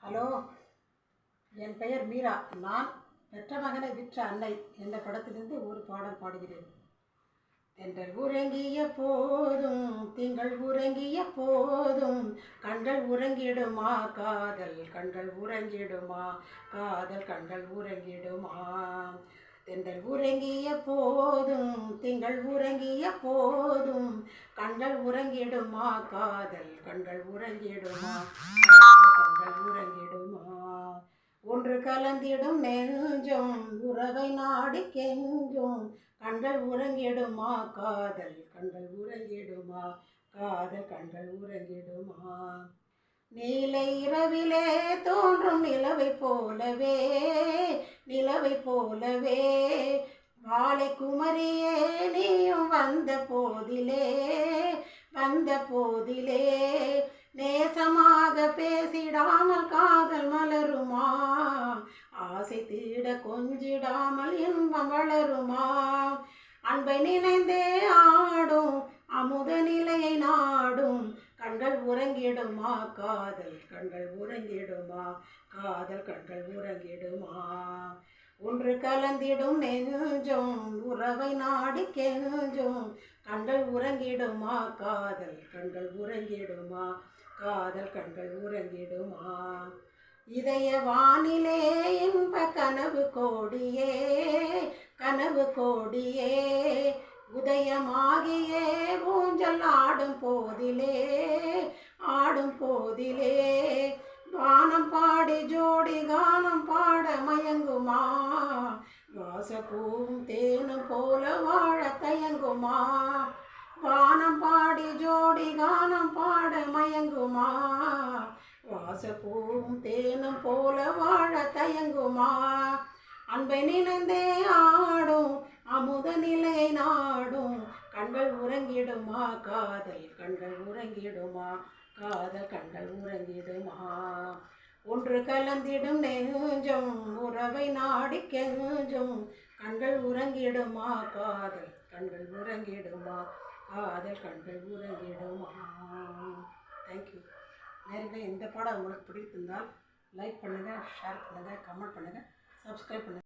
Hello, என் பெயர் மீரா. நான் பெற்ற மகனை விற்ற அன்னை என்ற படத்திலிருந்து ஒரு பாடல் பாடுகிறேன். தென்றல் உறங்கிய போதும் திங்கள் உறங்கிய போதும் கண்கள் உறங்கிடுமா காதல் கண்கள் உறங்கிடுமா காதல் கண்கள் உறங்கிடுமா. தென்றல் உறங்கிய போதும் திங்கள் உறங்கிய போதும் கண்கள் உறங்கிடுமா காதல் கண்கள் உறங்கிடுமா கண்கள் உறங்கிடுமா. ஒன்று கலந்திடும் நெஞ்சம் உறவை நாடி கெஞ்சும் கண்கள் உறங்கிடுமா காதல் கண்கள் உறங்கிடுமா காதல் கண்கள் உறங்கிடுமா. நீலை இரவிலே தோன்றும் நிலவை போலவே நிலவை போலவே வாழை குமரியே நீயும் வந்த போதிலே நேசமாக பேசிடாமல் காதல் மலருமா. ஆசை தீட கொஞ்சிடாமல் இன்பம் வளருமா. அன்பை நினைந்தே ஆடும் அமுத நிலையை நாடும் கண்கள் உறங்கிடுமா காதல் கண்கள் உறங்கிடுமா காதல் கண்கள் உறங்கிடுமா. ஒன்று கலந்திடும் நெஞ்சும் உறவை நாடி கெஞ்சும் கண்கள் உறங்கிடுமா காதல் கண்கள் உறங்கிடுமா காதல் கண்கள் உறங்கிடுமா. இதய வானிலே இன்ப கனவு கோடியே உதயமாகியே ஊஞ்சல் ஆடும் போதிலே வானம் பாடி ஜோடி கானம் பாட மயங்குமா. வாசப்பூவும் தேனும் போல வாழ தயங்குமா. வானம் பாடி ஜோடி கானம் பாட மயங்குமா. வாசப்பூவும் தேனும் போல வாழ தயங்குமா. அன்பை நினைந்தே ஆடும் அமுத நிலையை நாடும் கண்கள் உறங்கிடுமா காதல் கண்கள் உறங்கிடுமா காதல் கண்கள் உறங்கிடுமா. ஒன்று கலந்திடும் நெஞ்சம் உறவை நாடி கெஞ்சும் கண்கள் உறங்கிடுமா காதல் கண்கள் உறங்கிடுமா காதல் கண்கள் உறங்கிடுமா. தேங்க்யூ. நேரடியாக இந்த பாடம் உங்களுக்கு பிடித்திருந்தால் லைக் பண்ணுங்கள், ஷேர் பண்ணுங்கள், கமெண்ட் பண்ணுங்கள், சப்ஸ்கிரைப் பண்ணுங்கள்.